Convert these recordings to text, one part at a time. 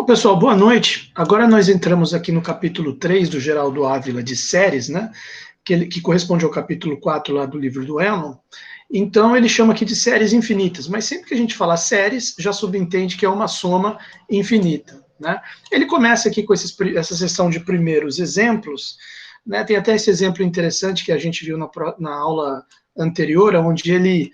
Pessoal, boa noite. Agora nós entramos aqui no capítulo 3 do Geraldo Ávila de séries, né? Que corresponde ao capítulo 4 lá do livro do Enon. Então ele chama aqui de séries infinitas, mas sempre que a gente fala séries, já subentende que é uma soma infinita, né? Ele começa aqui com essa sessão de primeiros exemplos, né? Tem até esse exemplo interessante que a gente viu na aula anterior, onde ele,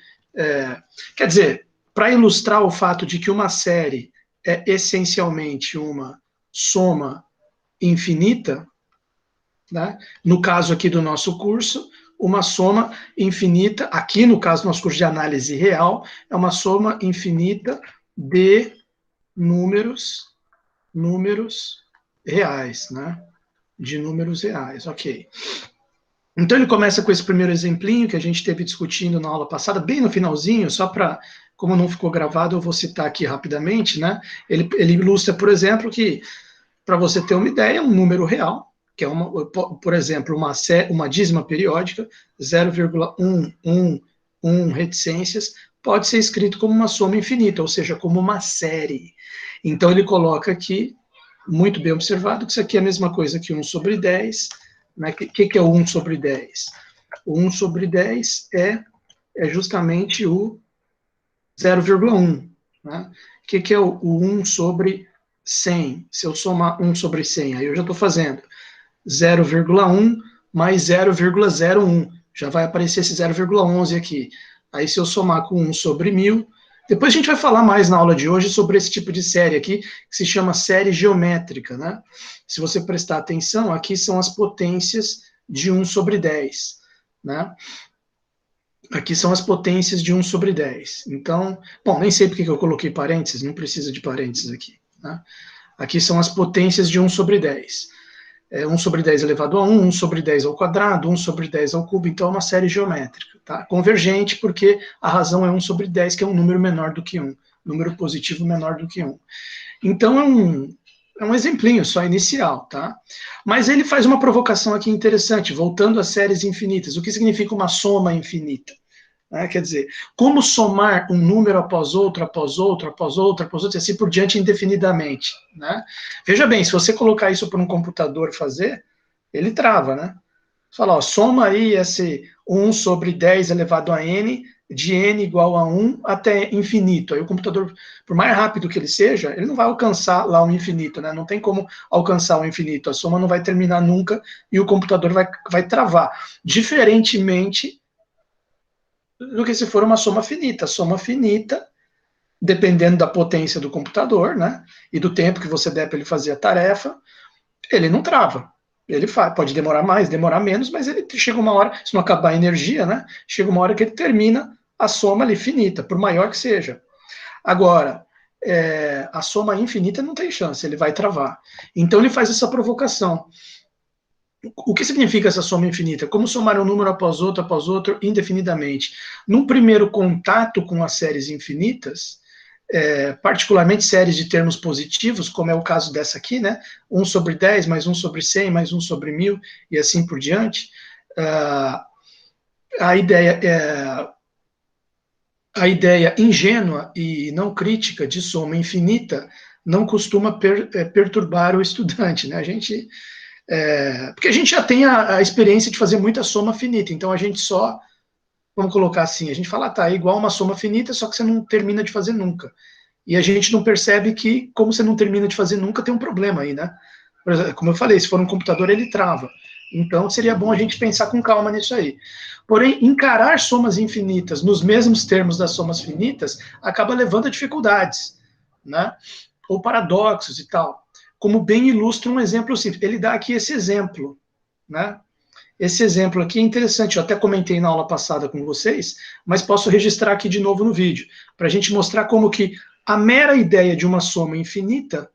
quer dizer, para ilustrar o fato de que uma série é essencialmente uma soma infinita, né? No caso aqui do nosso curso, uma soma infinita, aqui no caso do nosso curso de análise real, é uma soma infinita de números reais, né? De números reais, ok. Então ele começa com esse primeiro exemplinho que a gente teve discutindo na aula passada, bem no finalzinho, só para, como não ficou gravado, eu vou citar aqui rapidamente, né? Ele ilustra, por exemplo, que, para você ter uma ideia, um número real, que é, por exemplo, uma dízima periódica, 0,111 reticências, pode ser escrito como uma soma infinita, ou seja, como uma série. Então ele coloca aqui, muito bem observado, que isso aqui é a mesma coisa que 1 sobre 10, né? Que é o 1 sobre 10? O 1 sobre 10 é justamente o 0,1. Né? O que é o 1 sobre 100? Se eu somar 1 sobre 100, aí eu já estou fazendo 0,1 mais 0,01. Já vai aparecer esse 0,11 aqui. Aí se eu somar com 1 sobre 1000, depois a gente vai falar mais na aula de hoje sobre esse tipo de série aqui, que se chama série geométrica, né? Se você prestar atenção, aqui são as potências de 1 sobre 10, né? Aqui são as potências de 1 sobre 10. Então, bom, nem sei porque que eu coloquei parênteses, não precisa de parênteses aqui, né? Aqui são as potências de 1 sobre 10. 1 sobre 10 elevado a 1, 1 sobre 10 ao quadrado, 1 sobre 10 ao cubo, então é uma série geométrica, tá? Convergente, porque a razão é 1 sobre 10, que é um número menor do que 1, número positivo menor do que 1. Então é um exemplinho só inicial, tá? Mas ele faz uma provocação aqui interessante, voltando às séries infinitas. O que significa uma soma infinita? Quer dizer, como somar um número após outro, após outro, após outro, após outro, e assim por diante indefinidamente, né? Veja bem, se você colocar isso para um computador fazer, ele trava, né? Você fala, ó, soma aí esse 1 sobre 10 elevado a n, de n igual a 1 até infinito. Aí o computador, por mais rápido que ele seja, ele não vai alcançar lá o infinito, né? Não tem como alcançar o infinito, a soma não vai terminar nunca e o computador vai travar. Diferentemente do que se for uma soma finita. Soma finita, dependendo da potência do computador, né, e do tempo que você der para ele fazer a tarefa, ele não trava. Ele pode demorar mais, demorar menos, mas ele chega uma hora, se não acabar a energia, né, chega uma hora que ele termina a soma ali finita, por maior que seja. Agora, a soma infinita não tem chance, ele vai travar. Então ele faz essa provocação. O que significa essa soma infinita? Como somar um número após outro, indefinidamente? Num primeiro contato com as séries infinitas, particularmente séries de termos positivos, como é o caso dessa aqui, né? 1 sobre 10, mais 1 sobre 100, mais 1 sobre 1000, e assim por diante, a ideia ingênua e não crítica de soma infinita não costuma perturbar o estudante, né? Porque a gente já tem a experiência de fazer muita soma finita, então a gente só, vamos colocar assim, a gente fala, tá, é igual uma soma finita, só que você não termina de fazer nunca. E a gente não percebe que, como você não termina de fazer nunca, tem um problema aí, né? Por exemplo, como eu falei, se for um computador, ele trava. Então seria bom a gente pensar com calma nisso aí. Porém, encarar somas infinitas nos mesmos termos das somas finitas acaba levando a dificuldades, né? Ou paradoxos e tal. Como bem ilustra um exemplo simples. Ele dá aqui esse exemplo, né? Esse exemplo aqui é interessante, eu até comentei na aula passada com vocês, mas posso registrar aqui de novo no vídeo, para a gente mostrar como que a mera ideia de uma soma infinita,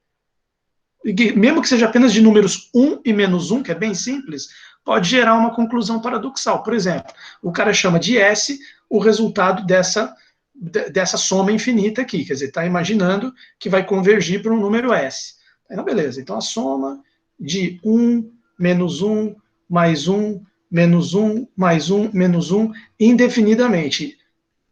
mesmo que seja apenas de números 1 e menos 1, que é bem simples, pode gerar uma conclusão paradoxal. Por exemplo, o cara chama de S o resultado dessa soma infinita aqui, quer dizer, está imaginando que vai convergir para um número S. Então, beleza. Então, a soma de 1, menos 1, mais 1, menos 1, mais 1, menos 1, indefinidamente.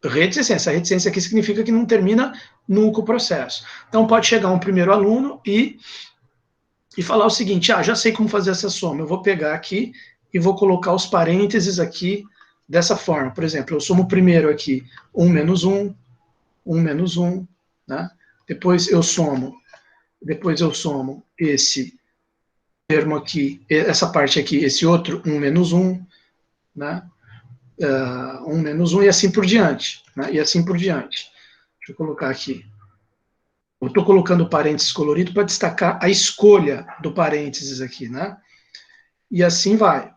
Reticência. Essa reticência aqui significa que não termina nunca o processo. Então, pode chegar um primeiro aluno e falar o seguinte, já sei como fazer essa soma, eu vou pegar aqui e vou colocar os parênteses aqui dessa forma. Por exemplo, eu somo primeiro aqui 1 menos 1, 1 menos 1, né? Depois eu somo esse termo aqui, essa parte aqui, esse outro 1 menos 1, né? 1 menos 1 e assim por diante, né? E assim por diante. Deixa eu colocar aqui. Eu estou colocando parênteses colorido para destacar a escolha do parênteses aqui, né? E assim vai.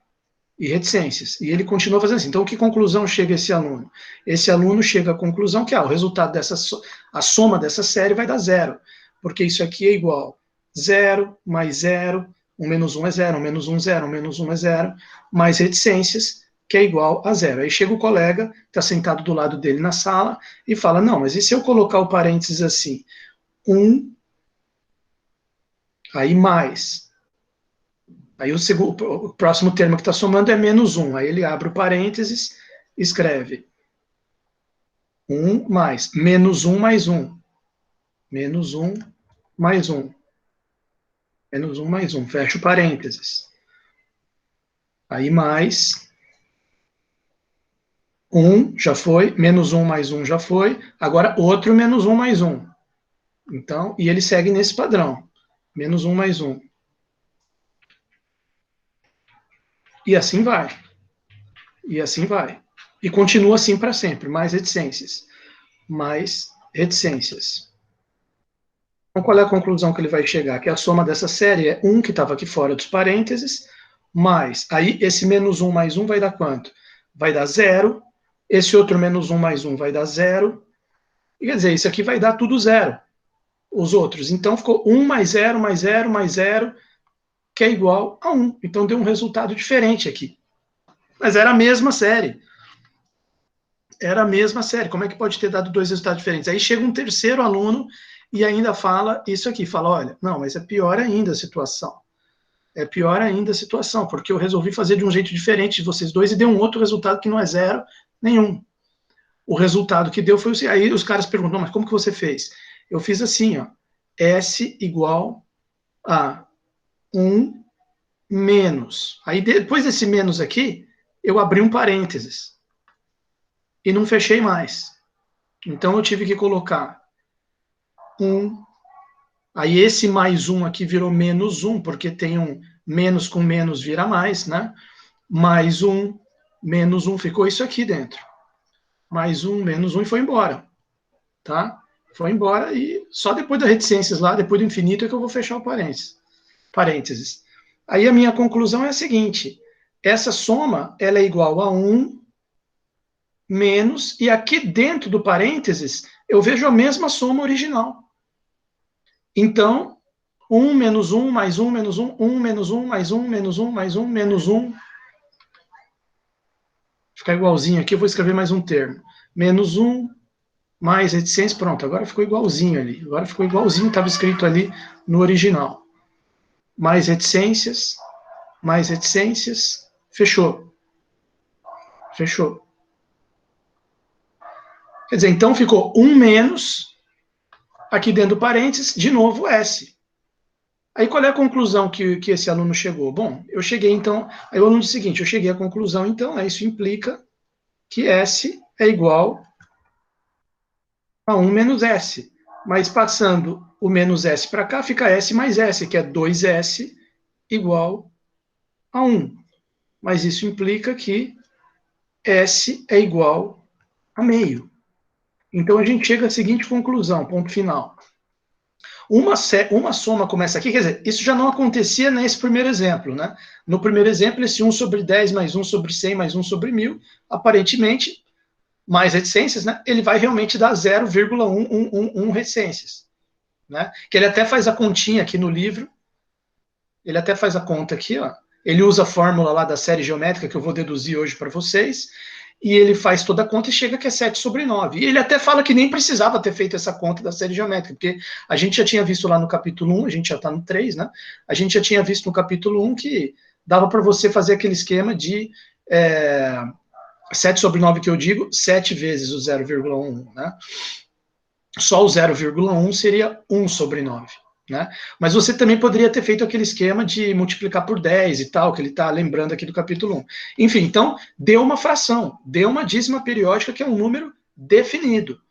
E reticências. E ele continua fazendo assim. Então, que conclusão chega esse aluno? Esse aluno chega à conclusão que o resultado a soma dessa série vai dar zero, porque isso aqui é igual 0 mais 0, 1 menos 1 é 0, 1 menos 1 é 0, 1 menos 1 é 0, mais reticências, que é igual a zero. Aí chega o colega, está sentado do lado dele na sala, e fala, não, mas e se eu colocar o parênteses assim? 1, aí mais. Aí o próximo termo que está somando é menos 1. Aí ele abre o parênteses, escreve 1 mais, menos 1 mais 1. Menos 1 mais 1. Menos 1 mais 1. Fecha o parênteses. Aí mais 1 já foi, menos 1 mais 1 já foi. Agora outro menos 1 mais 1. Então, e ele segue nesse padrão. Menos 1 mais 1. E assim vai. E assim vai. E continua assim para sempre. Mais reticências. Mais reticências. Então, qual é a conclusão que ele vai chegar? Que a soma dessa série é 1, que estava aqui fora dos parênteses, mais, aí esse menos 1 mais 1 vai dar quanto? Vai dar 0, esse outro menos 1 mais 1 vai dar 0, e quer dizer, isso aqui vai dar tudo 0, os outros. Então, ficou 1 mais 0, mais 0, mais 0, que é igual a 1. Então, deu um resultado diferente aqui. Mas era a mesma série. Era a mesma série. Como é que pode ter dado dois resultados diferentes? Aí chega um terceiro aluno e ainda fala isso aqui, fala, olha, não, mas é pior ainda a situação. É pior ainda a situação, porque eu resolvi fazer de um jeito diferente de vocês dois e deu um outro resultado que não é zero nenhum. O resultado que deu foi assim, aí os caras perguntam, mas como que você fez? Eu fiz assim, ó, S igual a 1 menos. Aí depois desse menos aqui, eu abri um parênteses e não fechei mais. Então eu tive que colocar 1. Aí esse mais 1 aqui virou menos 1, porque tem um menos com menos vira mais, né? Mais 1, menos 1, ficou isso aqui dentro. Mais 1, menos 1 e foi embora, tá? Foi embora e só depois das reticências lá, depois do infinito, é que eu vou fechar o parênteses. Aí a minha conclusão é a seguinte, essa soma, ela é igual a 1 menos, e aqui dentro do parênteses, eu vejo a mesma soma original. Então, 1 menos 1 mais 1 menos 1, 1 menos 1 mais 1 menos 1 mais 1 menos 1. Ficar igualzinho aqui, eu vou escrever mais um termo. Menos 1 mais reticência, pronto, agora ficou igualzinho ali. Agora ficou igualzinho, estava escrito ali no original. Mais reticências, fechou. Fechou. Quer dizer, então ficou 1 menos, aqui dentro do parênteses, de novo S. Aí qual é a conclusão que esse aluno chegou? Bom, eu cheguei então, aí o aluno disse o seguinte, eu cheguei à conclusão, então, isso implica que S é igual a 1 menos S. Mas passando o menos S para cá, fica S mais S, que é 2S igual a 1. Mas isso implica que S é igual a meio. Então a gente chega à seguinte conclusão, ponto final. Uma soma começa aqui, quer dizer, isso já não acontecia nesse primeiro exemplo, né? No primeiro exemplo, esse 1 sobre 10 mais 1 sobre 100 mais 1 sobre 1000, aparentemente, mais reticências, né? Ele vai realmente dar 0,1111 reticências, né? Que ele até faz a continha aqui no livro, ele até faz a conta aqui, ó. Ele usa a fórmula lá da série geométrica que eu vou deduzir hoje para vocês, e ele faz toda a conta e chega que é 7 sobre 9. E ele até fala que nem precisava ter feito essa conta da série geométrica, porque a gente já tinha visto lá no capítulo 1, a gente já está no 3, né? A gente já tinha visto no capítulo 1 que dava para você fazer aquele esquema de 7 sobre 9 que eu digo, 7 vezes o 0,1, né? Só o 0,1 seria 1 sobre 9. Né? Mas você também poderia ter feito aquele esquema de multiplicar por 10 e tal, que ele está lembrando aqui do capítulo 1. Enfim, então, deu uma fração, deu uma dízima periódica, que é um número definido.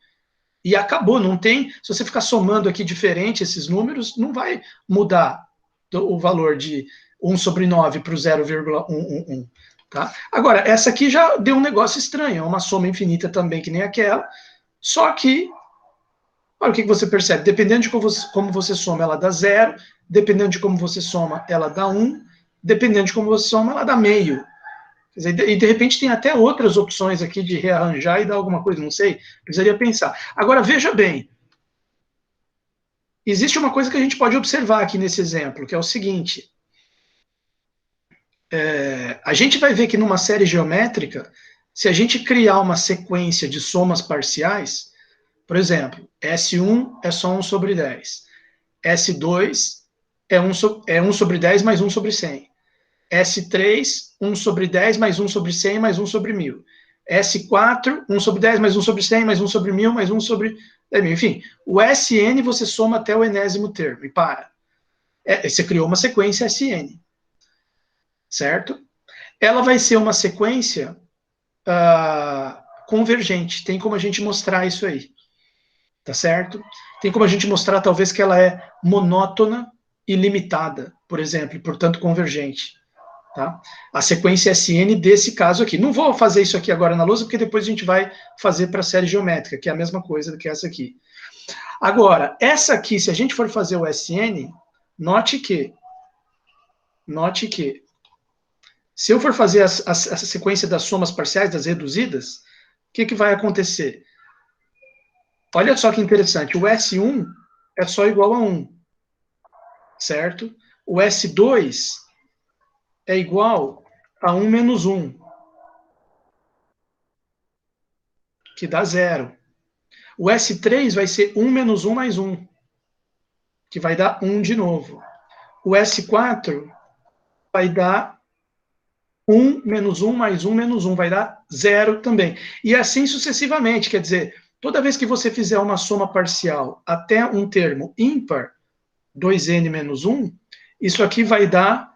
E acabou, não tem... Se você ficar somando aqui diferente esses números, não vai mudar o valor de 1 sobre 9 para o 0,111. Tá? Agora, essa aqui já deu um negócio estranho, é uma soma infinita também, que nem aquela, só que olha o que você percebe. Dependendo de como você soma, ela dá 0. Dependendo de como você soma, ela dá 1. Dependendo de como você soma, ela dá meio. Quer dizer, e de repente tem até outras opções aqui de rearranjar e dar alguma coisa, não sei. Precisaria pensar. Agora, veja bem. Existe uma coisa que a gente pode observar aqui nesse exemplo, que é o seguinte. A gente vai ver que numa série geométrica, se a gente criar uma sequência de somas parciais, por exemplo, S1 é só 1 sobre 10. S2 é 1 sobre 10 mais 1 sobre 100. S3, 1 sobre 10 mais 1 sobre 100 mais 1 sobre 1000. S4, 1 sobre 10 mais 1 sobre 100 mais 1 sobre 1000 mais 1 sobre 10.000. Enfim, o Sn você soma até o enésimo termo e para. Você criou uma sequência Sn. Certo? Ela vai ser uma sequência convergente. Tem como a gente mostrar isso aí. Tá certo? Tem como a gente mostrar, talvez, que ela é monótona e limitada, por exemplo, e, portanto, convergente. Tá? A sequência Sn desse caso aqui. Não vou fazer isso aqui agora na lousa, porque depois a gente vai fazer para a série geométrica, que é a mesma coisa do que essa aqui. Agora, essa aqui, se a gente for fazer o Sn, note que, se eu for fazer a sequência das somas parciais, das reduzidas, o que vai acontecer? Olha só que interessante, o S1 é só igual a 1, certo? O S2 é igual a 1 menos 1, que dá 0. O S3 vai ser 1 menos 1 mais 1, que vai dar 1 de novo. O S4 vai dar 1 menos 1 mais 1 menos 1, vai dar 0 também. E assim sucessivamente, quer dizer, toda vez que você fizer uma soma parcial até um termo ímpar, 2n menos 1, isso aqui vai dar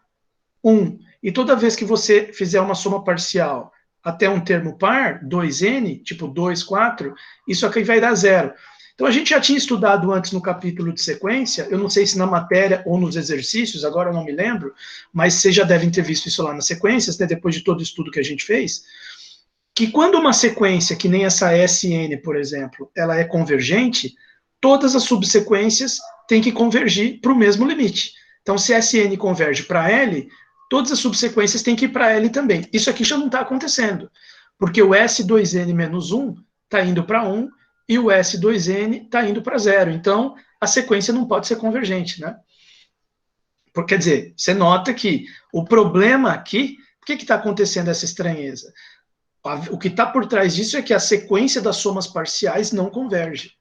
1. E toda vez que você fizer uma soma parcial até um termo par, 2n, tipo 2, 4, isso aqui vai dar 0. Então, a gente já tinha estudado antes no capítulo de sequência, eu não sei se na matéria ou nos exercícios, agora eu não me lembro, mas vocês já devem ter visto isso lá nas sequências, né, depois de todo o estudo que a gente fez, que quando uma sequência, que nem essa Sn, por exemplo, ela é convergente, todas as subsequências têm que convergir para o mesmo limite. Então, se Sn converge para L, todas as subsequências têm que ir para L também. Isso aqui já não está acontecendo, porque o S2n menos 1 está indo para 1 e o S2n está indo para 0. Então, a sequência não pode ser convergente, né? Quer dizer, você nota que o problema aqui, por que está acontecendo essa estranheza? O que está por trás disso é que a sequência das somas parciais não converge.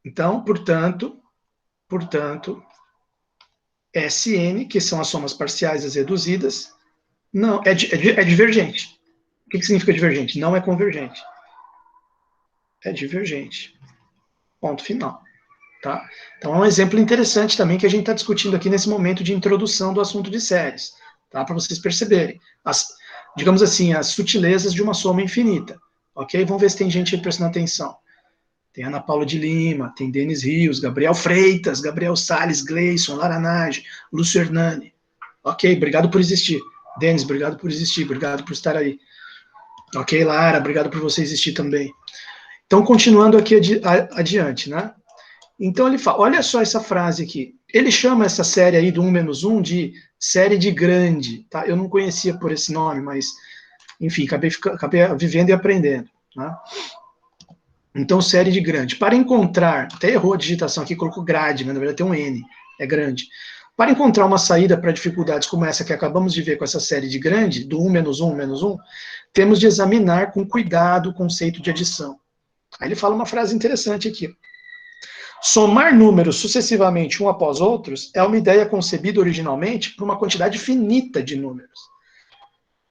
Então, portanto, Sn, que são as somas parciais, as reduzidas, não é divergente. O que significa divergente? Não é convergente. É divergente. Ponto final. Tá? Então, é um exemplo interessante também que a gente está discutindo aqui nesse momento de introdução do assunto de séries, tá? Para vocês perceberem, digamos assim, as sutilezas de uma soma infinita. Ok? Vamos ver se tem gente aí prestando atenção. Tem Ana Paula de Lima, tem Denis Rios, Gabriel Freitas, Gabriel Salles, Gleison, Laranage, Lúcio Hernani. Ok, obrigado por existir. Denis, obrigado por existir, obrigado por estar aí. Ok, Lara, obrigado por você existir também. Então, continuando aqui adiante, né? Então, ele fala, olha só essa frase aqui. Ele chama essa série aí do 1 menos 1 de série de grande, tá? Eu não conhecia por esse nome, mas, enfim, acabei vivendo e aprendendo, né? Então, série de grande. Para encontrar, até errou a digitação aqui, colocou grade, mas na verdade tem um N, é grande. Para encontrar uma saída para dificuldades como essa que acabamos de ver com essa série de grande, do 1 menos 1 menos 1, temos de examinar com cuidado o conceito de adição. Aí ele fala uma frase interessante aqui. Somar números sucessivamente um após outros é uma ideia concebida originalmente por uma quantidade finita de números.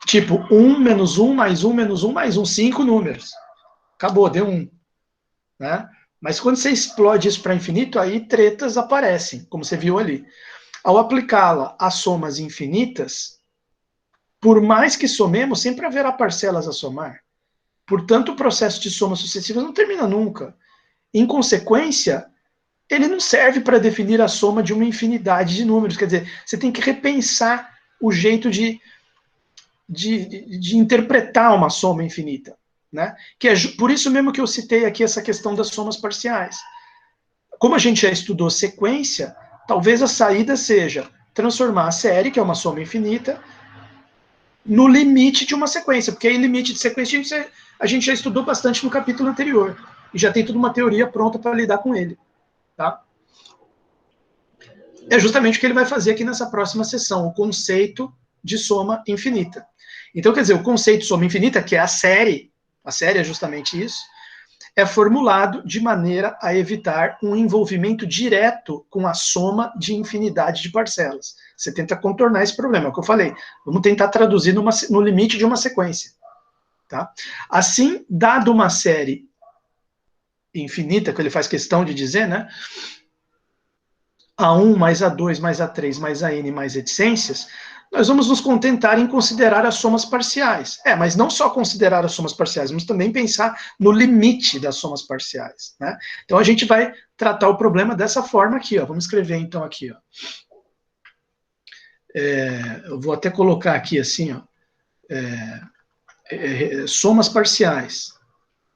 Tipo, 1 menos 1 mais 1 menos 1 mais 1, 5 números. acabou, deu 1. Né? Mas quando você explode isso para infinito, aí tretas aparecem, como você viu ali. Ao aplicá-la a somas infinitas, por mais que somemos, sempre haverá parcelas a somar. Portanto, o processo de somas sucessivas não termina nunca. Em consequência, ele não serve para definir a soma de uma infinidade de números. Quer dizer, você tem que repensar o jeito de interpretar uma soma infinita. Né? Que é por isso mesmo que eu citei aqui essa questão das somas parciais. Como a gente já estudou sequência, talvez a saída seja transformar a série, que é uma soma infinita, no limite de uma sequência, porque aí limite de sequência a gente já estudou bastante no capítulo anterior, e já tem toda uma teoria pronta para lidar com ele. Tá? É justamente o que ele vai fazer aqui nessa próxima sessão, o conceito de soma infinita. Então, quer dizer, o conceito de soma infinita, que é a série é justamente isso, é formulado de maneira a evitar um envolvimento direto com a soma de infinidade de parcelas. Você tenta contornar esse problema, é o que eu falei. Vamos tentar traduzir no limite de uma sequência. Tá? Assim, dado uma série infinita, que ele faz questão de dizer, né? A1 mais A2 mais A3 mais AN mais reticências, nós vamos nos contentar em considerar as somas parciais. Mas não só considerar as somas parciais, vamos também pensar no limite das somas parciais. Né? Então, a gente vai tratar o problema dessa forma aqui. Ó. Vamos escrever, então, aqui. Ó. Eu vou até colocar aqui, assim, ó, somas parciais.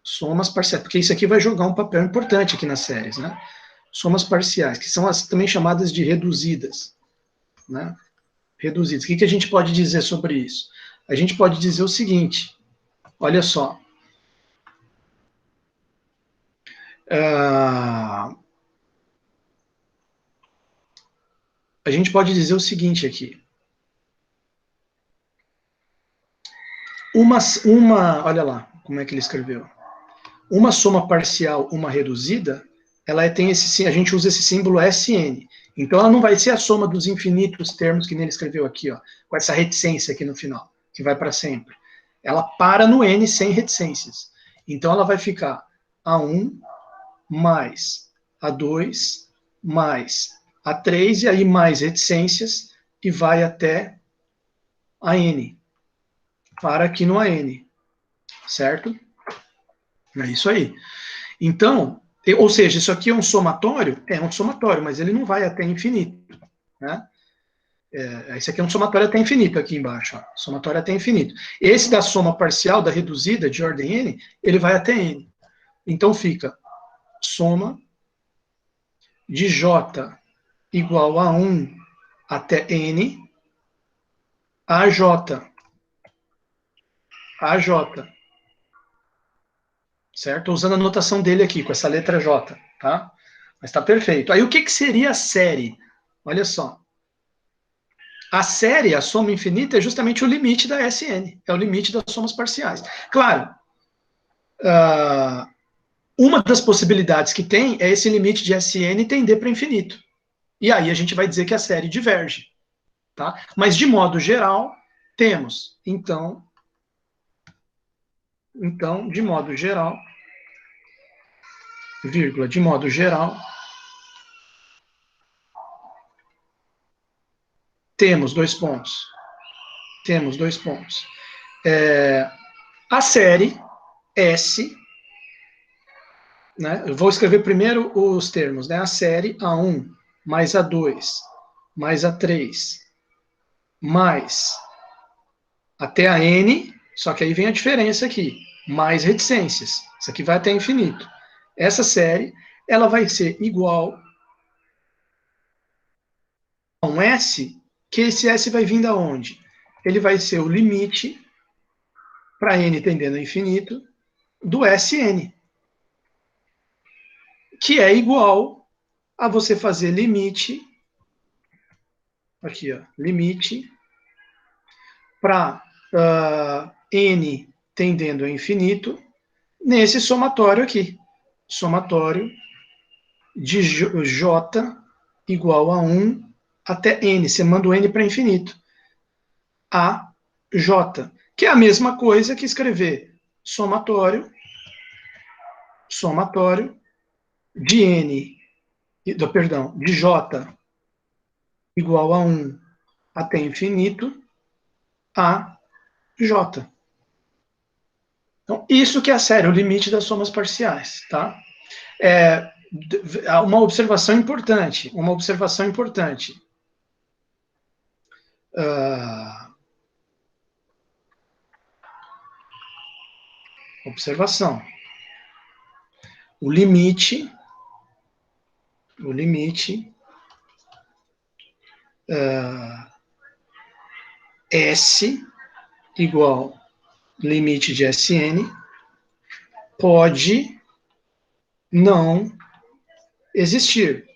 Somas parciais, porque isso aqui vai jogar um papel importante aqui nas séries. Né? Somas parciais, que são as também chamadas de reduzidas. Né? Reduzidas. O que a gente pode dizer sobre isso? A gente pode dizer o seguinte, olha só. A gente pode dizer o seguinte aqui. Olha lá, como é que ele escreveu. Uma soma parcial, uma reduzida, ela tem a gente usa esse símbolo SN. Então, ela não vai ser a soma dos infinitos termos que nele escreveu aqui, ó, com essa reticência aqui no final, que vai para sempre. Ela para no N sem reticências. Então, ela vai ficar A1 mais A2 mais A3, e aí mais reticências, e vai até a N. Para aqui no AN. Certo? É isso aí. Então, ou seja, isso aqui é um somatório? É um somatório, mas ele não vai até infinito. Né? Esse aqui é um somatório até infinito aqui embaixo. Ó. Somatório até infinito. Esse da soma parcial, da reduzida, de ordem N, ele vai até N. Então fica soma de J igual a 1 até N, AJ. AJ. Certo? Estou usando a notação dele aqui, com essa letra J. Tá? Mas está perfeito. Aí o que seria a série? Olha só. A série, a soma infinita, é justamente o limite da SN. É o limite das somas parciais. Claro, uma das possibilidades que tem é esse limite de SN tender para infinito. E aí a gente vai dizer que a série diverge. Tá? Mas, de modo geral, temos, então, de modo geral, vírgula, de modo geral, temos dois pontos. Temos dois pontos. A série S, né, eu vou escrever primeiro os termos, né, a série A1 mais A2 mais A3 mais até a N, só que aí vem a diferença aqui, mais reticências. Isso aqui vai até infinito. Essa série, ela vai ser igual a um S, que esse S vai vir da onde? Ele vai ser o limite, para N tendendo a infinito, do Sn, que é igual a você fazer limite, aqui, ó, limite, para N tendendo a infinito, nesse somatório aqui. Somatório de J igual a 1 até N. Você manda o N para infinito. A J, que é a mesma coisa que escrever somatório somatório de N, perdão, de J igual a 1 até infinito, a J. Então, isso que é a série, o limite das somas parciais, tá? Uma observação importante, observação. O limite S igual limite de Sn pode não existir.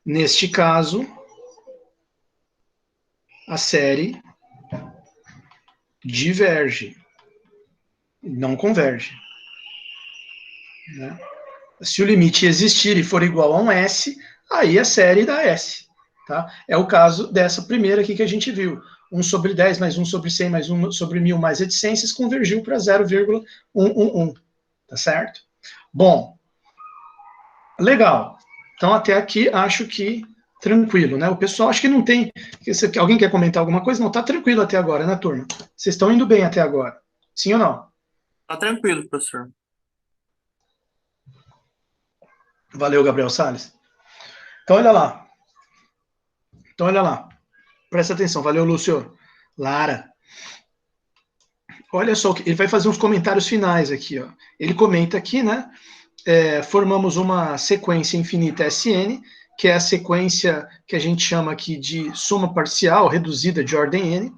Neste caso, a série diverge, não converge. Né? Se o limite existir e for igual a um S, aí a série dá S. Tá? É o caso dessa primeira aqui que a gente viu. 1 sobre 10 mais 1 sobre 100 mais 1 sobre 1000 mais reticências convergiu para 0,111. Tá certo? Bom, legal. Então, até aqui, acho que tranquilo, né? O pessoal, acho que não tem... Alguém quer comentar alguma coisa? Não, tá tranquilo até agora, né, turma? Vocês estão indo bem até agora. Sim ou não? Tá tranquilo, professor. Valeu, Gabriel Salles. Então, olha lá. Presta atenção. Valeu, Lúcio. Lara. Olha só, ele vai fazer uns comentários finais aqui, ó. Ele comenta aqui, né? Formamos uma sequência infinita Sn, que é a sequência que a gente chama aqui de soma parcial reduzida de ordem n.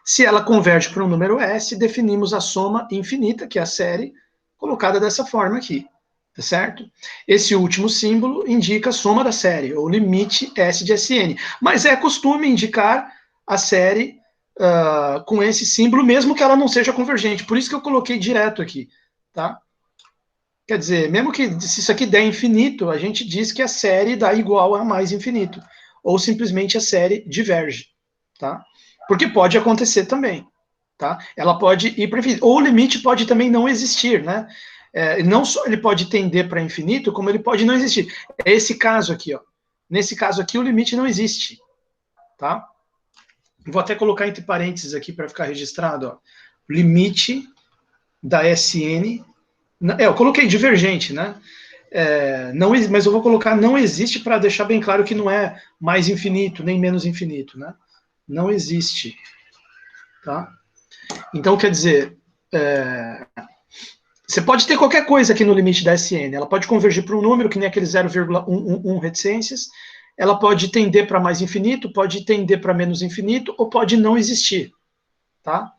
Se ela converge para um número S, definimos a soma infinita, que é a série, colocada dessa forma aqui, tá certo? Esse último símbolo indica a soma da série, ou limite S de Sn. Mas é costume indicar a série com esse símbolo, mesmo que ela não seja convergente. Por isso que eu coloquei direto aqui, tá? Quer dizer, mesmo que se isso aqui der infinito, a gente diz que a série dá igual a mais infinito. Ou simplesmente a série diverge, tá? Porque pode acontecer também, tá? Ela pode ir para infinito. Ou o limite pode também não existir, né? Não só ele pode tender para infinito, como ele pode não existir. É esse caso aqui, ó. Nesse caso aqui, o limite não existe, tá? Vou até colocar entre parênteses aqui para ficar registrado, ó. Limite da Sn. Eu coloquei divergente, né? Não, mas eu vou colocar não existe para deixar bem claro que não é mais infinito, nem menos infinito, né? Não existe, tá? Então, quer dizer, você pode ter qualquer coisa aqui no limite da Sn, ela pode convergir para um número que nem aquele 0,111 reticências, ela pode tender para mais infinito, pode tender para menos infinito, ou pode não existir, tá?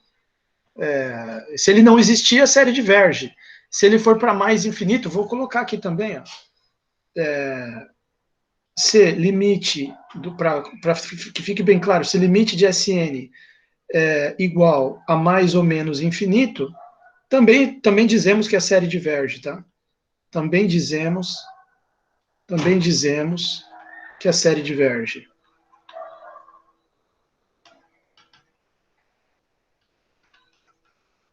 Se ele não existir, a série diverge. Se ele for para mais infinito, vou colocar aqui também, ó. Se limite, para que fique bem claro, se limite de Sn é igual a mais ou menos infinito, também dizemos que a série diverge, tá? Também dizemos que a série diverge.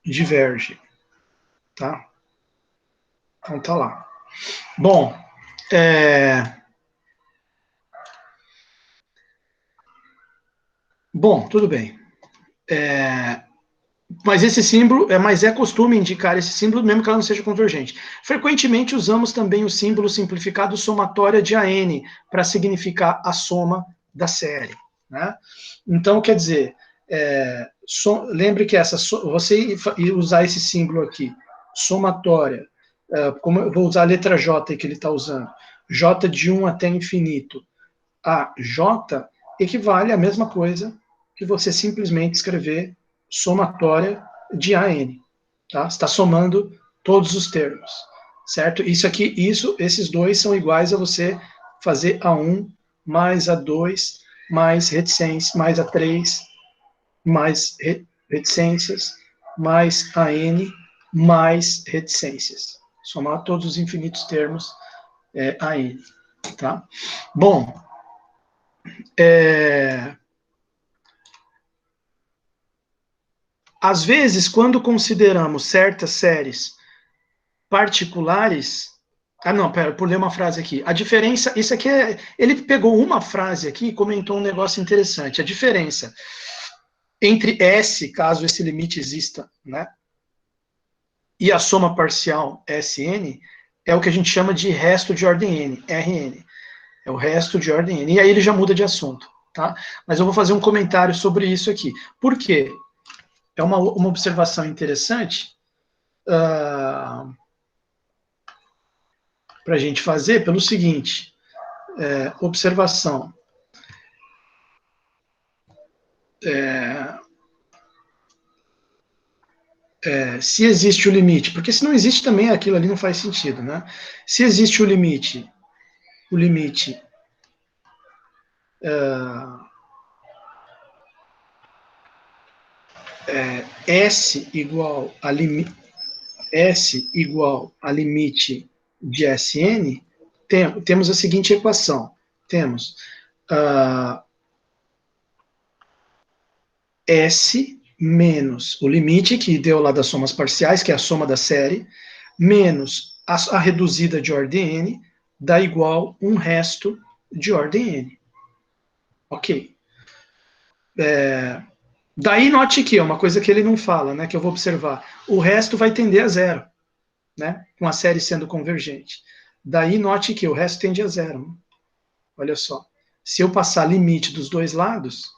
Diverge, tá? Então tá lá. Bom, tudo bem. Mas esse símbolo, mas é costume indicar esse símbolo, mesmo que ela não seja convergente. Frequentemente usamos também o símbolo simplificado somatória de AN para significar a soma da série. Né? Então, quer dizer, lembre que você usar esse símbolo aqui, somatória, como eu vou usar a letra J que ele está usando, J de 1 até infinito, a J equivale à mesma coisa que você simplesmente escrever somatória de AN. Tá? Você está somando todos os termos. Certo? Esses dois são iguais a você fazer A1 mais A2 mais reticências, mais A3 mais reticências mais AN mais reticências. Somar todos os infinitos termos AN. Tá? Bom, Às vezes, quando consideramos certas séries particulares... Ah, não, pera, pulei uma frase aqui. A diferença, isso aqui é... Ele pegou uma frase aqui e comentou um negócio interessante. A diferença entre S, caso esse limite exista, né, e a soma parcial Sn, é o que a gente chama de resto de ordem n, Rn. É o resto de ordem n. E aí ele já muda de assunto, tá? Mas eu vou fazer um comentário sobre isso aqui. Por quê? É uma observação interessante para a gente fazer pelo seguinte, observação. Se existe o limite, porque se não existe também aquilo ali não faz sentido, né? Se existe o limite S igual a limite de Sn, temos a seguinte equação. Temos S menos o limite, que deu lá das somas parciais, que é a soma da série, menos a reduzida de ordem n, dá igual um resto de ordem n. Ok. Daí note que é uma coisa que ele não fala, né, que eu vou observar. O resto vai tender a zero, né, com a série sendo convergente. Daí note que o resto tende a zero. Olha só. Se eu passar limite dos dois lados,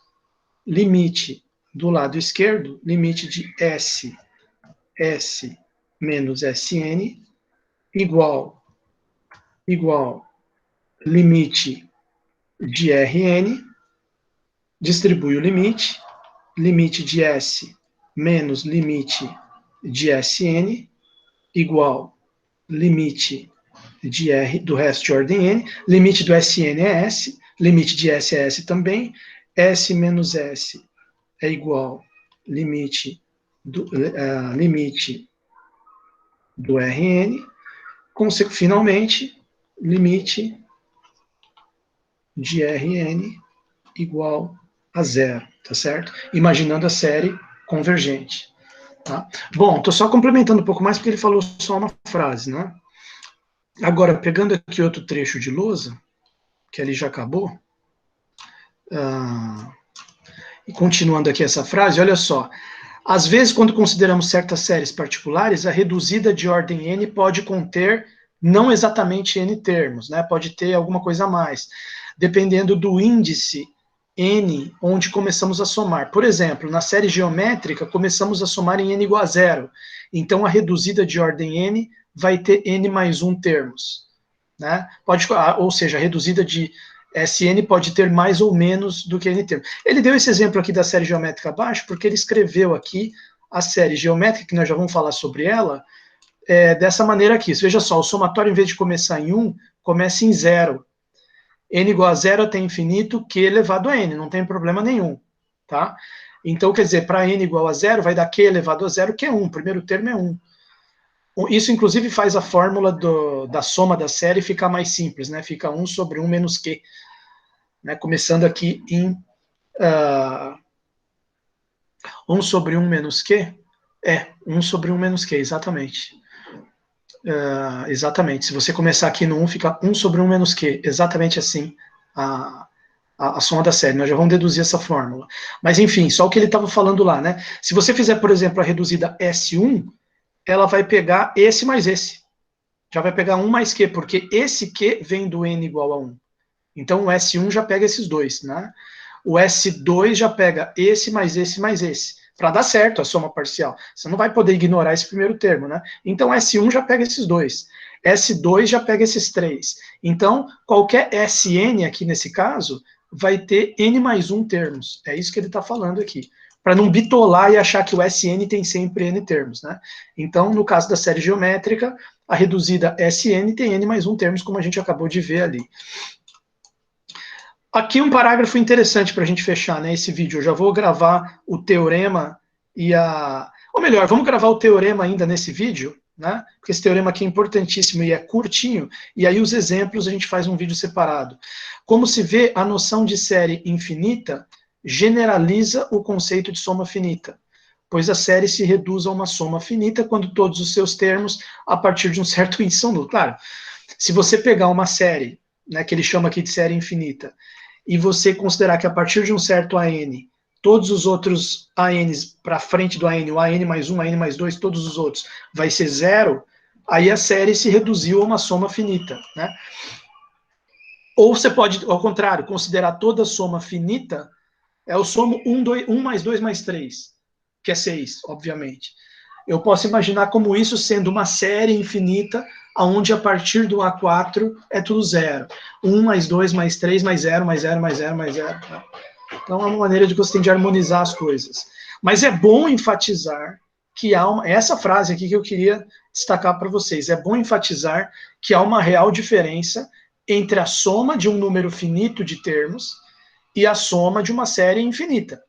limite do lado esquerdo, limite de S menos Sn, igual limite de Rn, distribui o limite de S menos limite de Sn, igual limite de R do resto de ordem n, limite do Sn é S, limite de S é S também, S menos S é igual limite do Rn, finalmente, limite de Rn igual a zero, tá certo? Imaginando a série convergente. Tá? Bom, estou só complementando um pouco mais porque ele falou só uma frase, né? Agora, pegando aqui outro trecho de lousa, que ali já acabou, e continuando aqui essa frase, olha só. Às vezes, quando consideramos certas séries particulares, a reduzida de ordem n pode conter não exatamente n termos, né? Pode ter alguma coisa a mais, dependendo do índice n onde começamos a somar. Por exemplo, na série geométrica, começamos a somar em n igual a zero. Então, a reduzida de ordem n vai ter n mais 1 termos, né? Ou seja, a reduzida de Sn pode ter mais ou menos do que n termos. Ele deu esse exemplo aqui da série geométrica abaixo, porque ele escreveu aqui a série geométrica, que nós já vamos falar sobre ela, dessa maneira aqui. Veja só, o somatório, em vez de começar em 1, começa em 0. N igual a 0 até infinito, Q elevado a n, não tem problema nenhum, tá? Então, quer dizer, para n igual a 0, vai dar Q elevado a 0, que é 1, o primeiro termo é 1. Isso, inclusive, faz a fórmula da soma da série ficar mais simples, né? Fica 1 sobre 1 menos Q. Né? Começando aqui em 1 sobre 1 menos Q? 1 sobre 1 menos Q, exatamente. Exatamente. Se você começar aqui no 1, fica 1 sobre 1 menos Q. Exatamente assim a soma da série. Nós já vamos deduzir essa fórmula. Mas, enfim, só o que ele estava falando lá, né? Se você fizer, por exemplo, a reduzida S1, ela vai pegar esse mais esse. Já vai pegar 1 mais Q, porque esse Q vem do n igual a 1. Então, o S1 já pega esses dois, né? O S2 já pega esse mais esse mais esse, para dar certo a soma parcial. Você não vai poder ignorar esse primeiro termo, né? Então, S1 já pega esses dois. S2 já pega esses três. Então, qualquer Sn aqui nesse caso vai ter n mais 1 termos. É isso que ele está falando aqui. Para não bitolar e achar que o Sn tem sempre n termos, né? Então, no caso da série geométrica, a reduzida Sn tem n mais 1 termos, como a gente acabou de ver ali. Aqui um parágrafo interessante para a gente fechar, né, esse vídeo. Eu já vou gravar o teorema ou melhor, vamos gravar o teorema ainda nesse vídeo, né? Porque esse teorema aqui é importantíssimo e é curtinho, e aí os exemplos a gente faz um vídeo separado. Como se vê, a noção de série infinita generaliza o conceito de soma finita, pois a série se reduz a uma soma finita quando todos os seus termos, a partir de um certo índice, são nulos. Claro, se você pegar uma série, né, que ele chama aqui de série infinita, e você considerar que a partir de um certo AN, todos os outros ANs para frente do AN, o AN mais 1, AN mais 2, todos os outros, vai ser zero, aí a série se reduziu a uma soma finita, né? Ou você pode, ao contrário, considerar toda soma finita, eu somo 1 mais 2 mais 3, que é 6, obviamente. Eu posso imaginar como isso sendo uma série infinita, onde a partir do A4 é tudo zero. 1 mais 2 mais 3 mais 0, mais 0, mais 0, mais 0. Então é uma maneira de você tem de harmonizar as coisas. Mas é bom enfatizar que há uma, essa frase aqui que eu queria destacar para vocês, é bom enfatizar que há uma real diferença entre a soma de um número finito de termos e a soma de uma série infinita.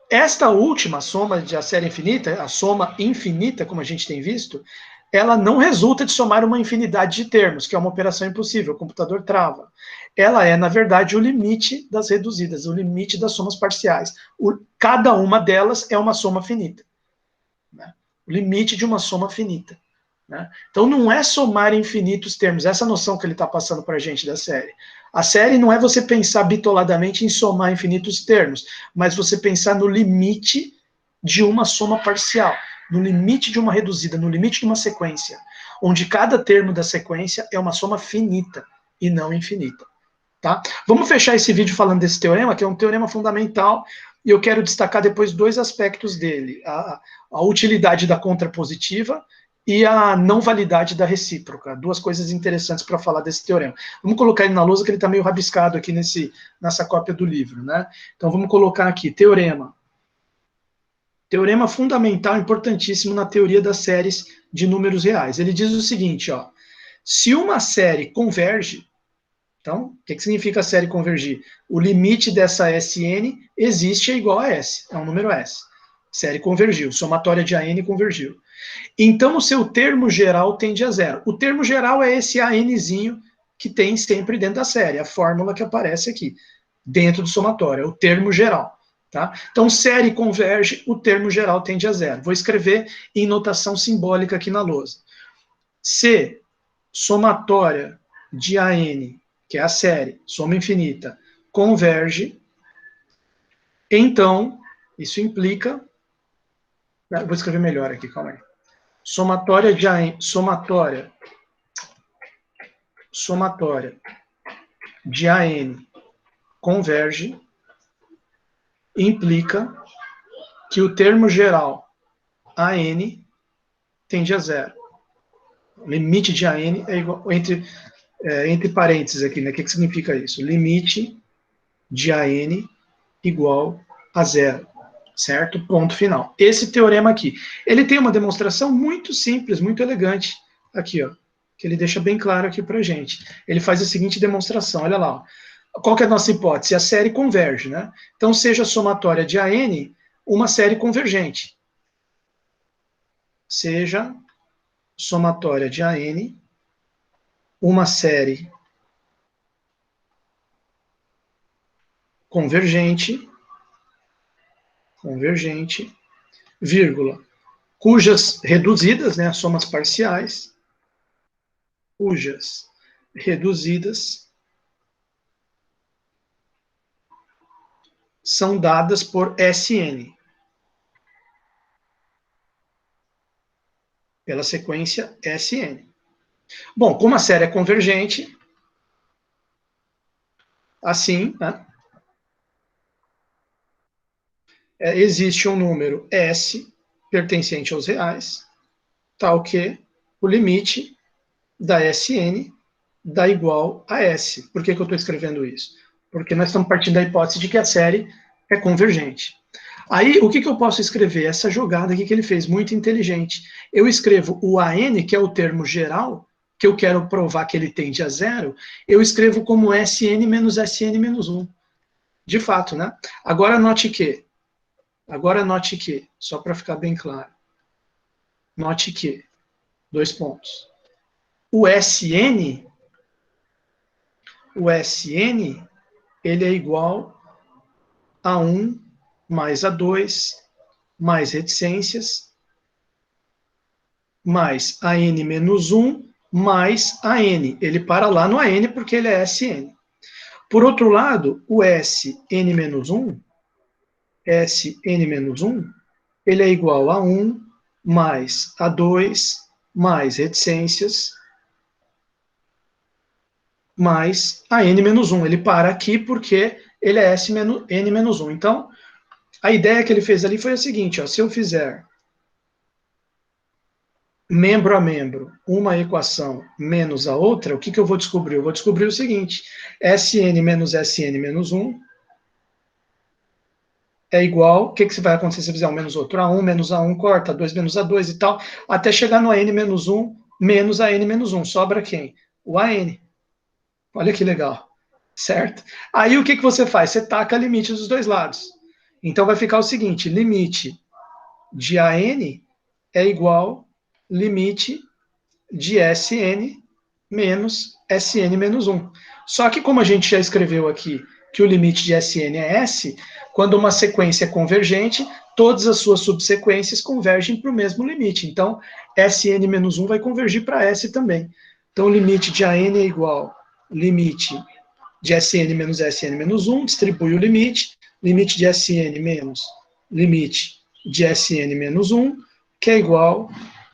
Esta última soma de a série infinita, a soma infinita, como a gente tem visto, ela não resulta de somar uma infinidade de termos, que é uma operação impossível, o computador trava. Ela é, na verdade, o limite das reduzidas, o limite das somas parciais. Cada uma delas é uma soma finita. Né? O limite de uma soma finita. Né? Então não é somar infinitos termos, essa noção que ele está passando para a gente da série. A série não é você pensar bitoladamente em somar infinitos termos, mas você pensar no limite de uma soma parcial, no limite de uma reduzida, no limite de uma sequência, onde cada termo da sequência é uma soma finita e não infinita. Tá? Vamos fechar esse vídeo falando desse teorema, que é um teorema fundamental, e eu quero destacar depois dois aspectos dele, a utilidade da contrapositiva e a não validade da recíproca. Duas coisas interessantes para falar desse teorema. Vamos colocar ele na lousa, que ele está meio rabiscado aqui nessa cópia do livro. Né? Então vamos colocar aqui, teorema. Teorema fundamental, importantíssimo na teoria das séries de números reais. Ele diz o seguinte, ó, se uma série converge, então, o que significa a série convergir? O limite dessa SN existe é igual a S, é um número S. Série convergiu, somatória de AN convergiu. Então, o seu termo geral tende a zero. O termo geral é esse ANzinho que tem sempre dentro da série, a fórmula que aparece aqui, dentro do somatório, é o termo geral. Tá? Então, série converge, o termo geral tende a zero. Vou escrever em notação simbólica aqui na lousa. Se somatória de AN, que é a série, soma infinita, converge, então, isso implica, vou escrever melhor aqui, calma aí. Somatória de AN, somatória de AN converge, implica que o termo geral AN tende a zero. O limite de AN é igual, entre parênteses aqui, né? O que significa isso? Limite de AN igual a zero, certo? Ponto final. Esse teorema aqui, ele tem uma demonstração muito simples, muito elegante, aqui, ó, que ele deixa bem claro aqui pra gente. Ele faz a seguinte demonstração, olha lá, ó. Qual que é a nossa hipótese? A série converge, né? Então, seja somatória de AN uma série convergente. Seja somatória de AN uma série convergente, vírgula, cujas reduzidas, né, as somas parciais, cujas reduzidas são dadas por Sn, pela sequência Sn. Bom, como a série é convergente, assim, né, existe um número S pertencente aos reais, tal que o limite da Sn dá igual a S. Por que eu estou escrevendo isso? Porque nós estamos partindo da hipótese de que a série é convergente. Aí, o que eu posso escrever? Essa jogada aqui que ele fez, muito inteligente. Eu escrevo o AN, que é o termo geral, que eu quero provar que ele tende a zero, eu escrevo como Sn menos Sn menos 1. De fato, né? Agora note que, só para ficar bem claro, note que, dois pontos. O Sn, ele é igual a 1 mais a 2 mais reticências, mais a n menos 1, mais a n. Ele para lá no AN porque ele é Sn. Por outro lado, o Sn menos 1, ele é igual a 1 mais a 2 mais reticências mais a n menos 1. Ele para aqui porque ele é n menos 1. Então, a ideia que ele fez ali foi a seguinte, ó, se eu fizer membro a membro uma equação menos a outra, o que, que eu vou descobrir? Eu vou descobrir o seguinte, Sn menos Sn menos 1 é igual, o que, que vai acontecer se eu fizer um menos outro? A1 menos A1 corta, 2 menos A2 e tal, até chegar no AN menos 1 menos a N menos 1. Sobra quem? O AN. Olha que legal, certo? Aí o que, que você faz? Você taca limite dos dois lados. Então vai ficar o seguinte, limite de AN é igual limite de Sn menos Sn menos 1. Só que como a gente já escreveu aqui que o limite de Sn é S, quando uma sequência é convergente, todas as suas subsequências convergem para o mesmo limite. Então, Sn menos 1 vai convergir para S também. Então, o limite de AN é igual limite de Sn menos Sn menos 1, distribui o limite de Sn menos limite de Sn menos 1, que é igual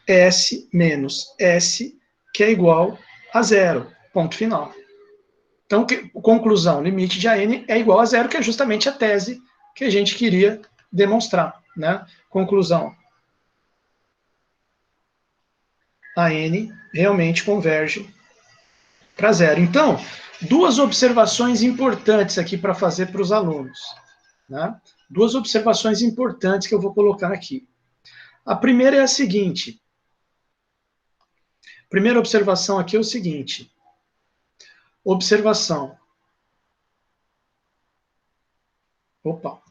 S menos S, que é igual a zero. Ponto final. Então, conclusão, limite de AN é igual a zero, que é justamente a tese que a gente queria demonstrar. Né? Conclusão, AN realmente converge para zero. Então, duas observações importantes aqui para fazer para os alunos. Né? Duas observações importantes que eu vou colocar aqui. A primeira é a seguinte. A primeira observação aqui é o seguinte. Observação. Opa.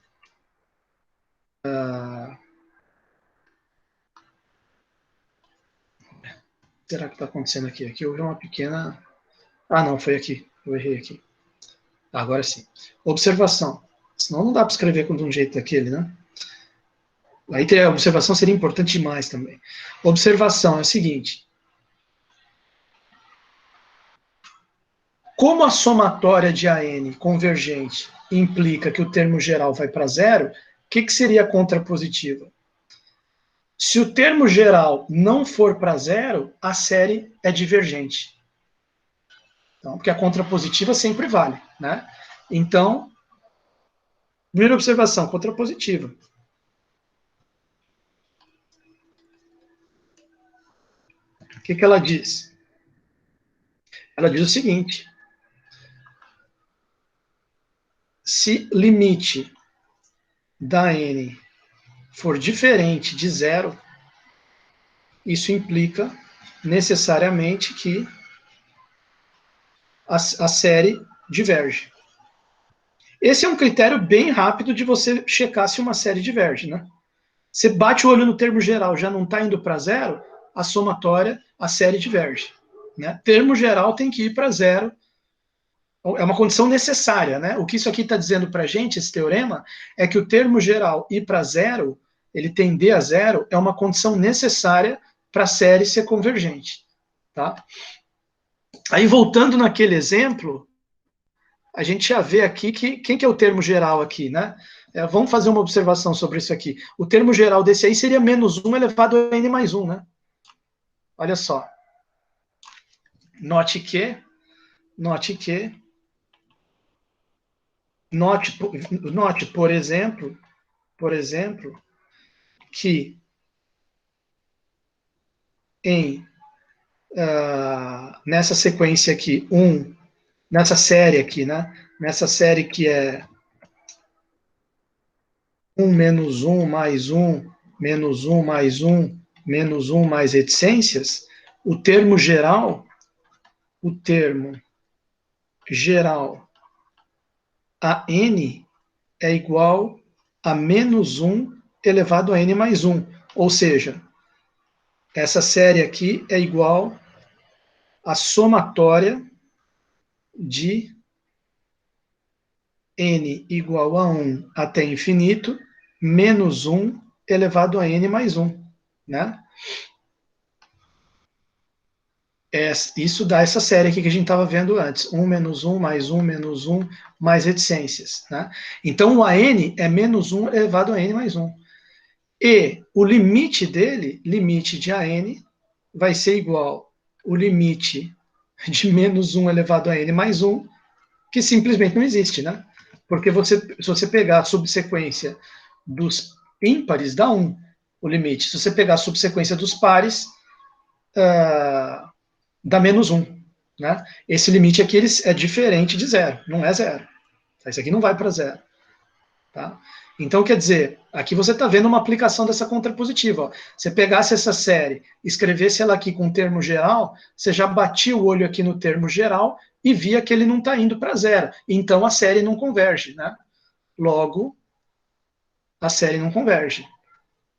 Será que está acontecendo aqui? Aqui houve uma pequena... Ah, não, foi aqui. Eu errei aqui. Agora sim. Observação. Senão não dá para escrever de um jeito daquele, né? Aí a observação seria importante demais também. Observação é o seguinte. Como a somatória de AN convergente implica que o termo geral vai para zero, o que seria a contrapositiva? Se o termo geral não for para zero, a série é divergente. Então, porque a contrapositiva sempre vale, né? Então, primeira observação, contrapositiva. O que ela diz? Ela diz o seguinte: se limite da n for diferente de zero, isso implica necessariamente que a série diverge. Esse é um critério bem rápido de você checar se uma série diverge, né? Você bate o olho no termo geral, já não está indo para zero, a somatória, a série diverge. Né? Termo geral tem que ir para zero, é uma condição necessária. Né? O que isso aqui está dizendo para a gente, esse teorema, é que o termo geral ir para zero, ele tender a zero, é uma condição necessária para a série ser convergente. Tá? Aí, voltando naquele exemplo, a gente já vê aqui quem que é o termo geral aqui, né? Vamos fazer uma observação sobre isso aqui. O termo geral desse aí seria menos 1 elevado a n mais 1, né? Olha só. Note, por exemplo, que nessa sequência aqui, nessa série aqui, né? Nessa série que é 1 menos 1 mais 1, menos 1 mais 1, menos 1 mais reticências, o termo geral a n é igual a menos 1 elevado a n mais 1. Ou seja, essa série aqui é igual à somatória de n igual a 1 até infinito, menos 1 elevado a n mais 1, né? Isso dá essa série aqui que a gente estava vendo antes, 1 menos 1 mais 1 menos 1 mais reticências, né? Então, o AN é menos 1 elevado a n mais 1. E o limite dele, limite de AN, vai ser igual o limite de menos 1 elevado a n mais 1, que simplesmente não existe, né? Porque se você pegar a subsequência dos ímpares, dá 1 o limite. Se você pegar a subsequência dos pares, dá menos 1. Né? Esse limite aqui é diferente de zero, não é zero. Esse aqui não vai para zero. Tá? Então, quer dizer, aqui você está vendo uma aplicação dessa contrapositiva. Ó. Você pegasse essa série, escrevesse ela aqui com um termo geral, você já batia o olho aqui no termo geral e via que ele não está indo para zero. Então, a série não converge. Né? Logo, a série não converge.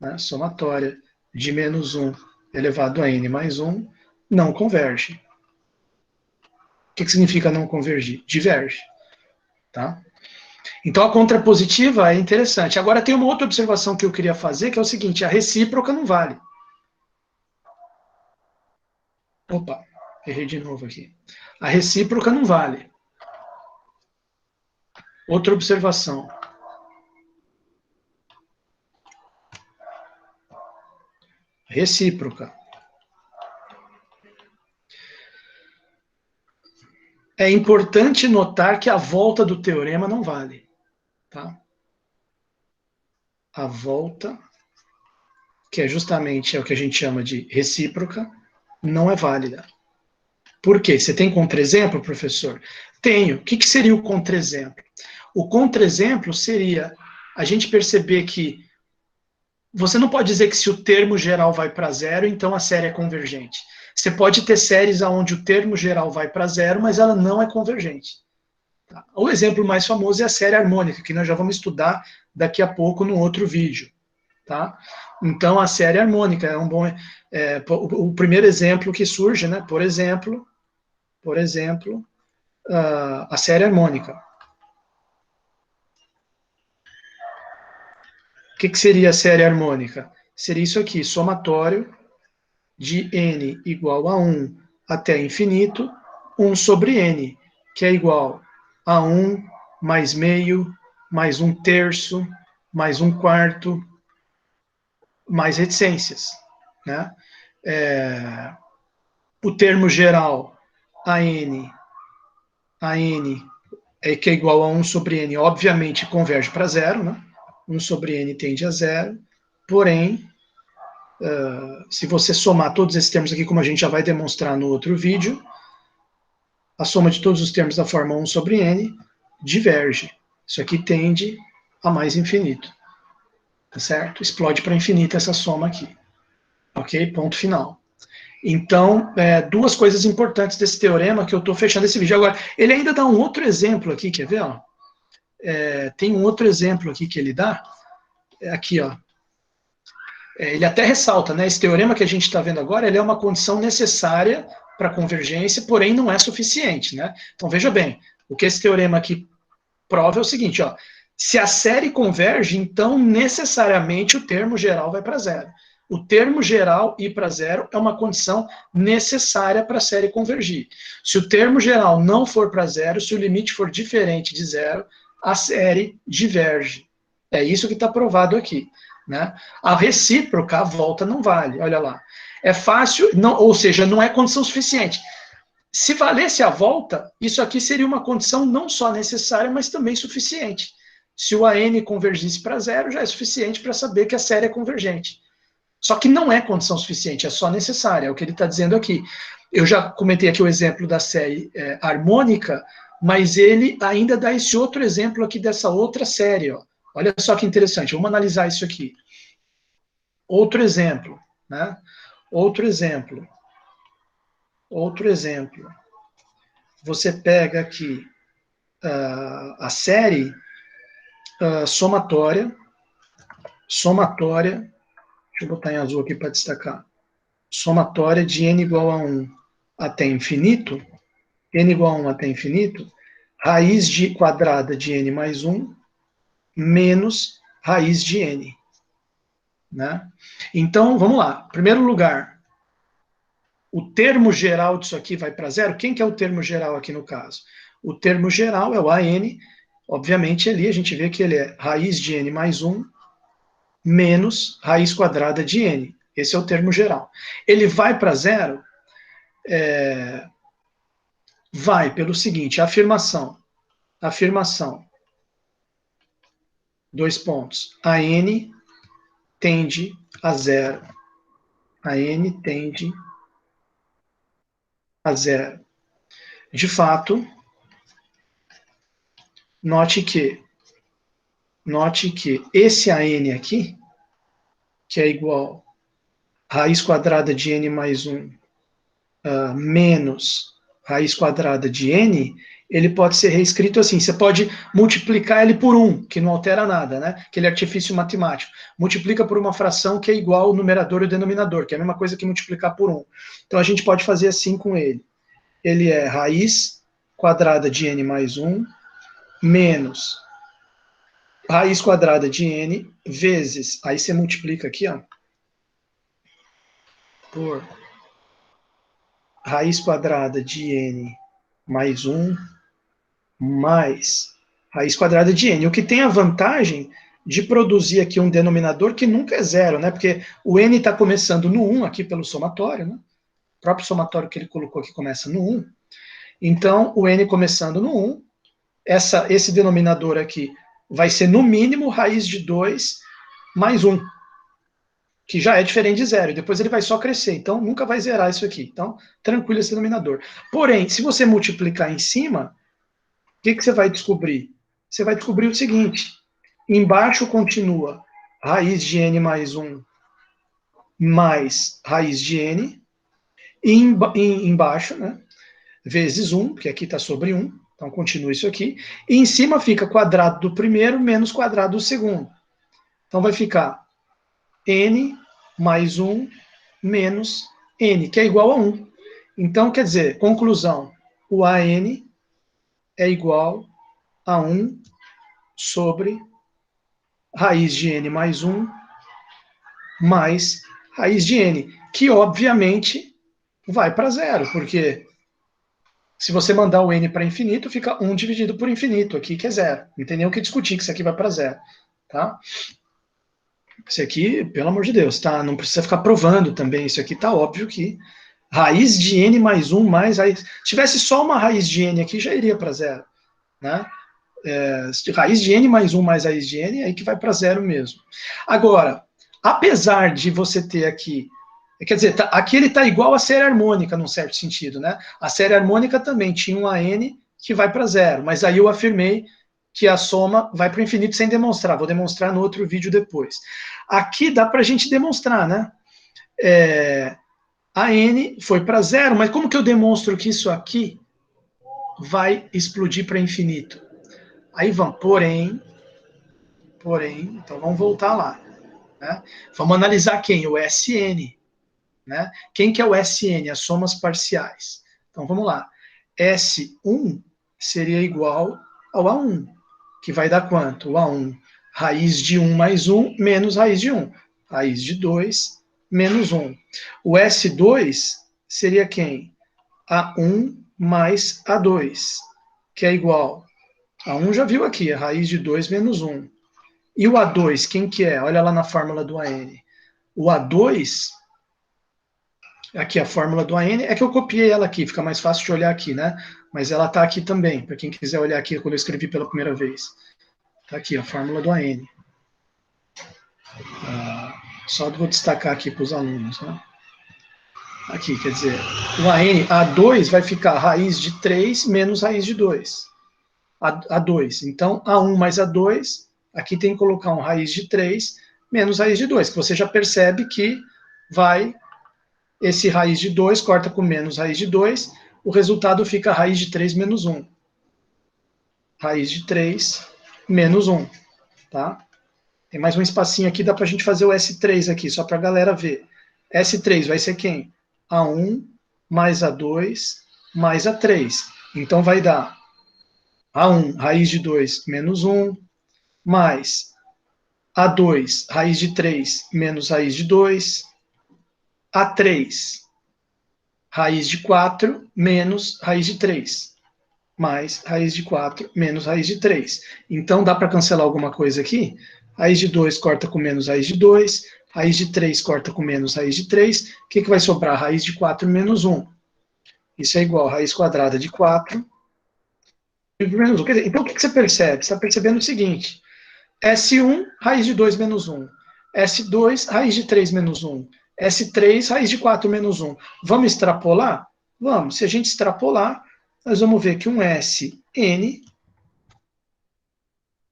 Né? Somatória de menos 1 elevado a n mais 1 não converge. O que significa não convergir? Diverge. Tá? Então, a contrapositiva é interessante. Agora, tem uma outra observação que eu queria fazer, que é o seguinte, a recíproca não vale. Opa, errei de novo aqui. A recíproca não vale. Outra observação. Recíproca. É importante notar que a volta do teorema não vale. Tá? A volta, que é justamente o que a gente chama de recíproca, não é válida. Por quê? Você tem contra-exemplo, professor? Tenho. O que seria o contra-exemplo? O contra-exemplo seria a gente perceber que você não pode dizer que se o termo geral vai para zero, então a série é convergente. Você pode ter séries onde o termo geral vai para zero, mas ela não é convergente. Tá? O exemplo mais famoso é a série harmônica, que nós já vamos estudar daqui a pouco no outro vídeo. Tá? Então, a série harmônica é um bom... o primeiro exemplo que surge, né? Por exemplo, a série harmônica. O que seria a série harmônica? Seria isso aqui, somatório de n igual a 1 até infinito, 1 sobre n, que é igual a 1 mais meio, mais 1/3, mais 1/4, mais reticências. Né? O termo geral, a n que é igual a 1 sobre n, obviamente converge para zero, né? 1 sobre n tende a zero, porém, se você somar todos esses termos aqui, como a gente já vai demonstrar no outro vídeo, a soma de todos os termos da forma 1 sobre n diverge. Isso aqui tende a mais infinito. Tá certo? Explode para infinito essa soma aqui. Ok? Ponto final. Então, duas coisas importantes desse teorema que eu estou fechando esse vídeo. Agora, ele ainda dá um outro exemplo aqui, quer ver? Ó? Tem um outro exemplo aqui que ele dá. Aqui, ó. Ele até ressalta, né? Esse teorema que a gente está vendo agora, ele é uma condição necessária para convergência, porém não é suficiente, né? Então, veja bem, o que esse teorema aqui prova é o seguinte, ó. Se a série converge, então necessariamente o termo geral vai para zero. O termo geral ir para zero é uma condição necessária para a série convergir. Se o termo geral não for para zero, se o limite for diferente de zero, a série diverge. É isso que está provado aqui. Né? A recíproca, a volta não vale, olha lá. É fácil, não, ou seja, não é condição suficiente. Se valesse a volta, isso aqui seria uma condição não só necessária, mas também suficiente. Se o AN convergisse para zero, já é suficiente para saber que a série é convergente. Só que não é condição suficiente, é só necessária, é o que ele está dizendo aqui. Eu já comentei aqui o exemplo da série harmônica, mas ele ainda dá esse outro exemplo aqui dessa outra série. Ó. Olha só que interessante, vamos analisar isso aqui. Outro exemplo, né? Outro exemplo. Você pega aqui a série somatória, deixa eu botar em azul aqui para destacar, somatória de n igual a 1 até infinito, n igual a 1 até infinito, raiz de quadrada de n mais 1, menos raiz de n. né? Então, vamos lá. Em primeiro lugar, o termo geral disso aqui vai para zero. Quem que é o termo geral aqui no caso? O termo geral é o AN. Obviamente, ali a gente vê que ele é raiz de n mais 1 menos raiz quadrada de n. Esse é o termo geral. Ele vai para zero? Vai pelo seguinte, afirmação. Afirmação. 2 pontos. A n tende a zero. A n tende a zero. De fato, note que esse AN aqui, que é igual a raiz quadrada de n mais 1 menos raiz quadrada de n, ele pode ser reescrito assim. Você pode multiplicar ele por 1, que não altera nada, né? Aquele artifício matemático. Multiplica por uma fração que é igual ao numerador e o denominador, que é a mesma coisa que multiplicar por 1. Então, a gente pode fazer assim com ele. Ele é raiz quadrada de n mais 1 menos raiz quadrada de n vezes, aí você multiplica aqui, ó, por raiz quadrada de n mais 1 mais raiz quadrada de n. O que tem a vantagem de produzir aqui um denominador que nunca é zero, né? Porque o n está começando no 1 aqui pelo somatório, né? O próprio somatório que ele colocou aqui começa no 1. Então, o n começando no 1, esse denominador aqui vai ser, no mínimo, raiz de 2 mais 1, que já é diferente de zero, e depois ele vai só crescer, então nunca vai zerar isso aqui. Então, tranquilo esse denominador. Porém, se você multiplicar em cima, o que você vai descobrir? Você vai descobrir o seguinte, embaixo continua raiz de n mais 1 mais raiz de n, e embaixo, né, vezes 1, que aqui está sobre 1, então continua isso aqui, e em cima fica quadrado do primeiro menos quadrado do segundo. Então vai ficar n mais 1 menos n, que é igual a 1. Então, quer dizer, conclusão, o AN é igual a 1 sobre raiz de n mais 1 mais raiz de n, que obviamente vai para zero, porque se você mandar o n para infinito, fica 1 dividido por infinito, aqui que é zero. Não tem nem o que discutir, que isso aqui vai para zero. Tá? Isso aqui, pelo amor de Deus, tá? Não precisa ficar provando também, isso aqui tá óbvio que raiz de n mais 1 mais raiz... Se tivesse só uma raiz de n aqui, já iria para zero. Né? Raiz de n mais 1 mais raiz de n, aí que vai para zero mesmo. Agora, apesar de você ter aqui... Quer dizer, aqui ele está igual à série harmônica, num certo sentido. Né? A série harmônica também tinha um AN que vai para zero, mas aí eu afirmei que a soma vai para o infinito sem demonstrar. Vou demonstrar no outro vídeo depois. Aqui dá para a gente demonstrar, né? A n foi para zero, mas como que eu demonstro que isso aqui vai explodir para infinito? Aí vamos, porém, então vamos voltar lá. Né? Vamos analisar quem? O SN. Né? Quem que é o SN? As somas parciais. Então vamos lá. S1 seria igual ao A1, que vai dar quanto? O A1, raiz de 1 mais 1 menos raiz de 1. Raiz de 2 menos 1. O S2 seria quem? A1 mais A2, que é igual. A1 já viu aqui, a raiz de 2 menos 1. E o A2, quem que é? Olha lá na fórmula do AN. O A2, aqui a fórmula do AN, é que eu copiei ela aqui, fica mais fácil de olhar aqui, né? Mas ela está aqui também, para quem quiser olhar aqui quando eu escrevi pela primeira vez. Está aqui a fórmula do AN. Só vou destacar aqui para os alunos, né? Aqui, quer dizer, o AN, A2 vai ficar raiz de 3 menos raiz de 2. A2. Então, A1 mais A2, aqui tem que colocar um raiz de 3 menos raiz de 2, que você já percebe que vai, esse raiz de 2 corta com menos raiz de 2, o resultado fica raiz de 3 menos 1. Raiz de 3 menos 1, tá? Tem mais um espacinho aqui, dá para a gente fazer o S3 aqui, só para a galera ver. S3 vai ser quem? A1 mais A2 mais A3. Então vai dar A1, raiz de 2 menos 1, mais A2, raiz de 3 menos raiz de 2. A3, raiz de 4 menos raiz de 3. Mais raiz de 4 menos raiz de 3. Então, dá para cancelar alguma coisa aqui? Raiz de 2 corta com menos raiz de 2. Raiz de 3 corta com menos raiz de 3. O que vai sobrar? Raiz de 4 menos 1. Isso é igual a raiz quadrada de 4 menos 1. Quer dizer, então, o que você percebe? Você está percebendo o seguinte. S1, raiz de 2 menos 1. S2, raiz de 3 menos 1. S3, raiz de 4 menos 1. Vamos extrapolar? Vamos. Se a gente extrapolar, nós vamos ver que um Sn,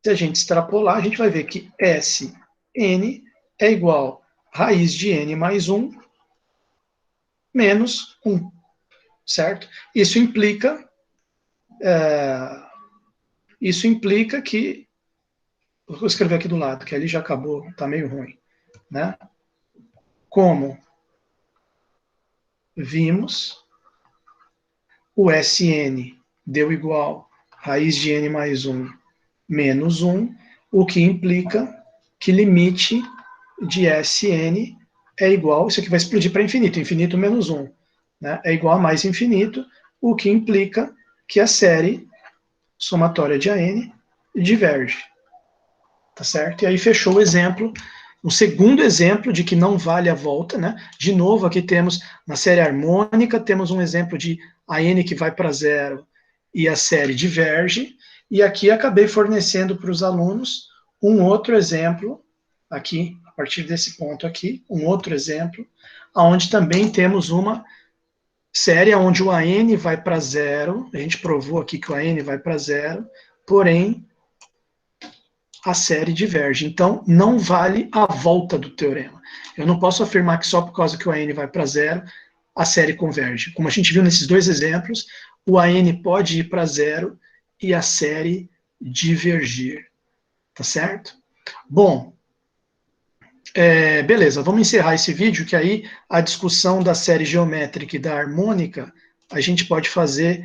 se a gente extrapolar, a gente vai ver que Sn é igual a raiz de n mais 1 menos 1, certo? Isso implica que, vou escrever aqui do lado, que ali já acabou, está meio ruim, né? Como vimos, o Sn deu igual a raiz de n mais 1 menos 1, o que implica que limite de Sn é igual, isso aqui vai explodir para infinito, infinito menos 1, né? É igual a mais infinito, o que implica que a série somatória de AN diverge. Tá certo? E aí fechou o exemplo, um segundo exemplo de que não vale a volta, né? De novo, aqui temos, na série harmônica, temos um exemplo de AN que vai para zero e a série diverge, e aqui acabei fornecendo para os alunos um outro exemplo, aqui, a partir desse ponto aqui, um outro exemplo, onde também temos uma série onde o AN vai para zero, a gente provou aqui que o AN vai para zero, porém, a série diverge. Então, não vale a volta do teorema. Eu não posso afirmar que só por causa que o AN vai para zero, a série converge. Como a gente viu nesses dois exemplos, o AN pode ir para zero e a série divergir. Tá certo? Bom, beleza, vamos encerrar esse vídeo, que aí a discussão da série geométrica e da harmônica a gente pode fazer